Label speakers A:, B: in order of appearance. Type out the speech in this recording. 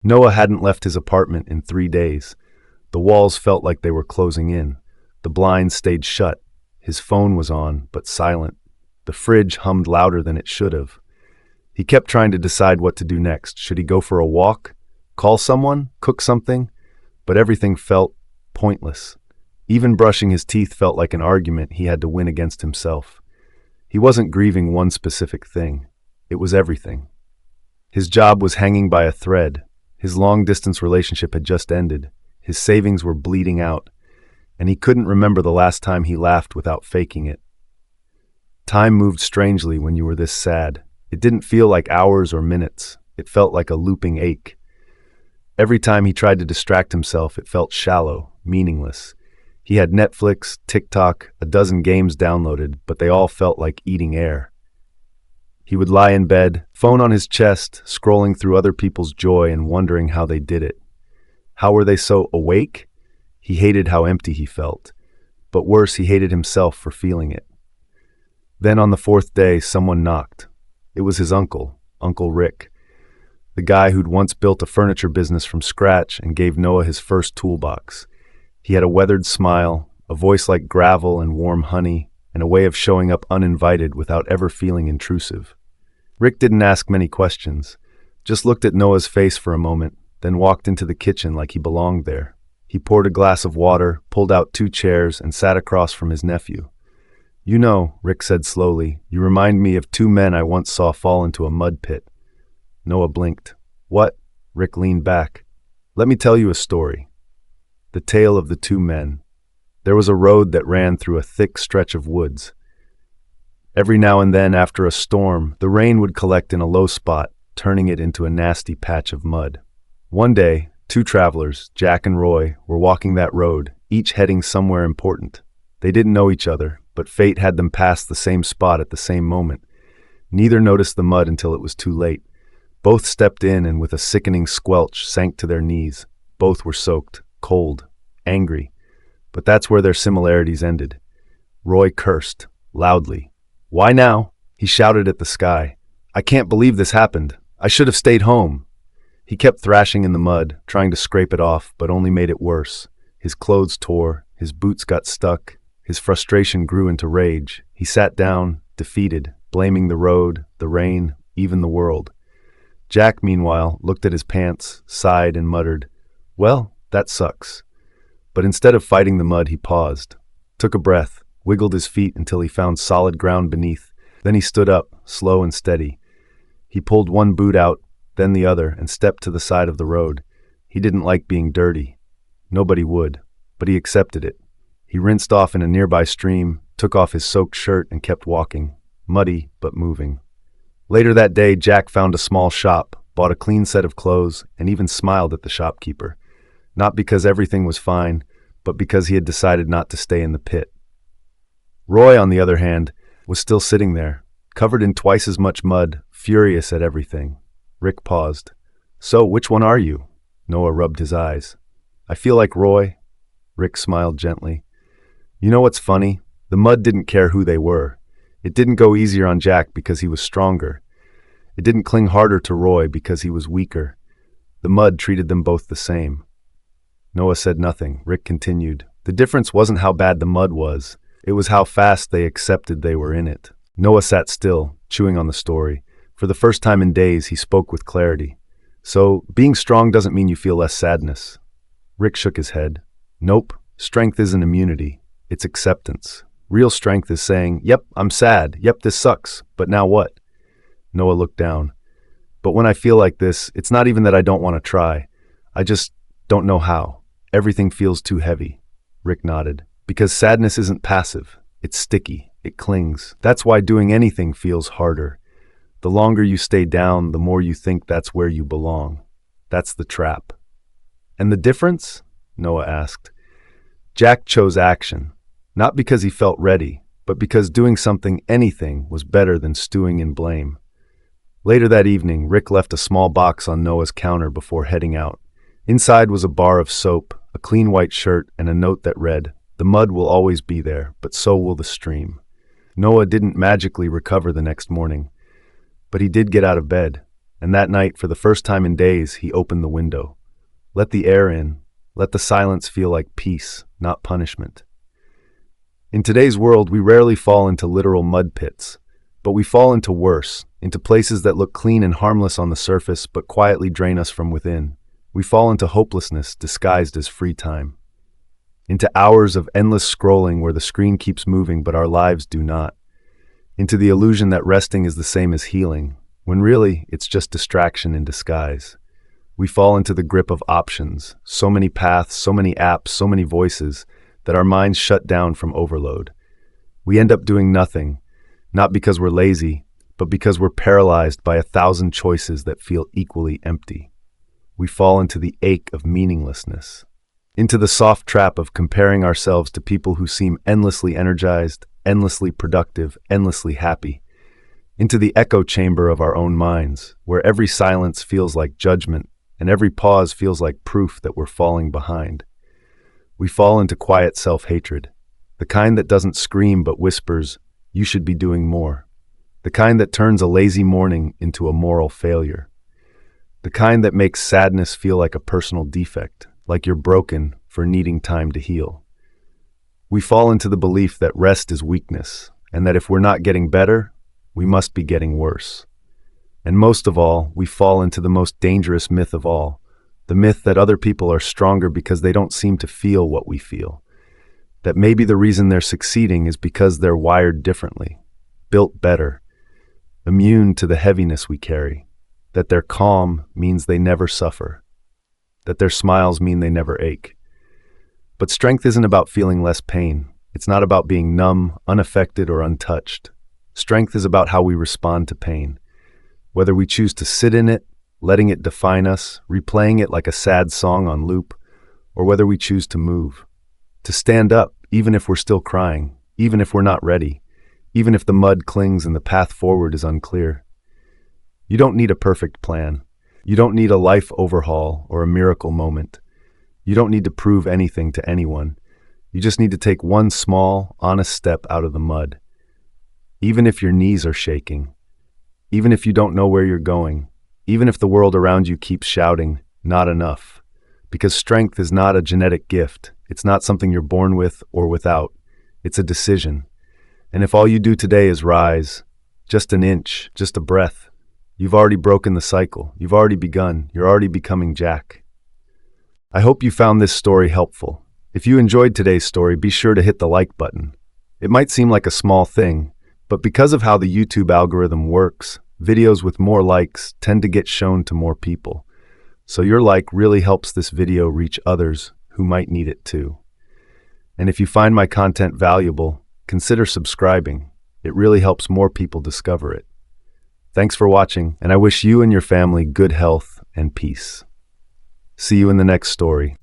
A: Noah hadn't left his apartment in 3 days. The walls felt like they were closing in. The blinds stayed shut. His phone was on, but silent. The fridge hummed louder than it should have. He kept trying to decide what to do next. Should he go for a walk? Call someone? Cook something? But everything felt pointless. Even brushing his teeth felt like an argument he had to win against himself. He wasn't grieving one specific thing. It was everything. His job was hanging by a thread. His long-distance relationship had just ended. His savings were bleeding out, and he couldn't remember the last time he laughed without faking it. Time moved strangely when you were this sad. It didn't feel like hours or minutes. It felt like a looping ache. Every time he tried to distract himself, it felt shallow, meaningless. He had Netflix, TikTok, a dozen games downloaded, but they all felt like eating air. He would lie in bed, phone on his chest, scrolling through other people's joy and wondering how they did it. How were they so awake? He hated how empty he felt. But worse, he hated himself for feeling it. Then on the fourth day, someone knocked. It was his uncle, Uncle Rick, the guy who'd once built a furniture business from scratch and gave Noah his first toolbox. He had a weathered smile, a voice like gravel and warm honey, and a way of showing up uninvited without ever feeling intrusive. Rick didn't ask many questions, just looked at Noah's face for a moment, then walked into the kitchen like he belonged there. He poured a glass of water, pulled out 2 chairs, and sat across from his nephew. "You know," Rick said slowly, "you remind me of 2 men I once saw fall into a mud pit." Noah blinked. "What?" Rick leaned back. "Let me tell you a story." The tale of the 2 men. There was a road that ran through a thick stretch of woods. Every now and then, after a storm, the rain would collect in a low spot, turning it into a nasty patch of mud. One day, 2 travelers, Jack and Roy, were walking that road, each heading somewhere important. They didn't know each other, but fate had them pass the same spot at the same moment. Neither noticed the mud until it was too late. Both stepped in and with a sickening squelch sank to their knees. Both were soaked, cold, angry. But that's where their similarities ended. Roy cursed, loudly. "Why now?" He shouted at the sky. "I can't believe this happened. I should have stayed home." He kept thrashing in the mud, trying to scrape it off, but only made it worse. His clothes tore, his boots got stuck, his frustration grew into rage. He sat down, defeated, blaming the road, the rain, even the world. Jack, meanwhile, looked at his pants, sighed, and muttered, "Well, that sucks." But instead of fighting the mud, he paused, took a breath, wiggled his feet until he found solid ground beneath. Then he stood up, slow and steady. He pulled one boot out, then the other, and stepped to the side of the road. He didn't like being dirty. Nobody would, but he accepted it. He rinsed off in a nearby stream, took off his soaked shirt, and kept walking, muddy but moving. Later that day, Jack found a small shop, bought a clean set of clothes, and even smiled at the shopkeeper. Not because everything was fine, but because he had decided not to stay in the pit. Roy, on the other hand, was still sitting there, covered in twice as much mud, furious at everything. Rick paused. "So, which one are you?" Noah rubbed his eyes. "I feel like Roy." Rick smiled gently. "You know what's funny? The mud didn't care who they were. It didn't go easier on Jack because he was stronger. It didn't cling harder to Roy because he was weaker. The mud treated them both the same." Noah said nothing. Rick continued. "The difference wasn't how bad the mud was. It was how fast they accepted they were in it." Noah sat still, chewing on the story. For the first time in days, he spoke with clarity. "So, being strong doesn't mean you feel less sadness." Rick shook his head. "Nope. Strength isn't immunity. It's acceptance. Real strength is saying, yep, I'm sad. Yep, this sucks. But now what?" Noah looked down. "But when I feel like this, it's not even that I don't want to try. I just don't know how. Everything feels too heavy." Rick nodded. "Because sadness isn't passive. It's sticky. It clings. That's why doing anything feels harder. The longer you stay down, the more you think that's where you belong. That's the trap." "And the difference?" Noah asked. Jack chose action, not because he felt ready, but because doing something, anything, was better than stewing in blame. Later that evening, Rick left a small box on Noah's counter before heading out. Inside was a bar of soap, a clean white shirt, and a note that read, "The mud will always be there, but so will the stream." Noah didn't magically recover the next morning, but he did get out of bed. And that night, for the first time in days, he opened the window. Let the air in. Let the silence feel like peace, not punishment. In today's world, we rarely fall into literal mud pits, but we fall into worse, into places that look clean and harmless on the surface but quietly drain us from within. We fall into hopelessness disguised as free time. Into hours of endless scrolling where the screen keeps moving but our lives do not. Into the illusion that resting is the same as healing, when really it's just distraction in disguise. We fall into the grip of options, so many paths, so many apps, so many voices, that our minds shut down from overload. We end up doing nothing, not because we're lazy, but because we're paralyzed by 1,000 choices that feel equally empty. We fall into the ache of meaninglessness, into the soft trap of comparing ourselves to people who seem endlessly energized, endlessly productive, endlessly happy, into the echo chamber of our own minds, where every silence feels like judgment and every pause feels like proof that we're falling behind. We fall into quiet self-hatred, the kind that doesn't scream but whispers, "You should be doing more." The kind that turns a lazy morning into a moral failure. The kind that makes sadness feel like a personal defect, like you're broken for needing time to heal. We fall into the belief that rest is weakness, and that if we're not getting better, we must be getting worse. And most of all, we fall into the most dangerous myth of all, the myth that other people are stronger because they don't seem to feel what we feel. That maybe the reason they're succeeding is because they're wired differently, built better, immune to the heaviness we carry. That their calm means they never suffer. That their smiles mean they never ache. But strength isn't about feeling less pain. It's not about being numb, unaffected, or untouched. Strength is about how we respond to pain. Whether we choose to sit in it, letting it define us, replaying it like a sad song on loop, or whether we choose to move. To stand up, even if we're still crying, even if we're not ready, even if the mud clings and the path forward is unclear. You don't need a perfect plan. You don't need a life overhaul or a miracle moment. You don't need to prove anything to anyone. You just need to take one small, honest step out of the mud. Even if your knees are shaking, even if you don't know where you're going, even if the world around you keeps shouting, "Not enough." Because strength is not a genetic gift. It's not something you're born with or without. It's a decision. And if all you do today is rise, just an inch, just a breath, you've already broken the cycle. You've already begun. You're already becoming Jack. I hope you found this story helpful. If you enjoyed today's story, be sure to hit the like button. It might seem like a small thing, but because of how the YouTube algorithm works, videos with more likes tend to get shown to more people. So your like really helps this video reach others who might need it too. And if you find my content valuable, consider subscribing. It really helps more people discover it. Thanks for watching, and I wish you and your family good health and peace. See you in the next story.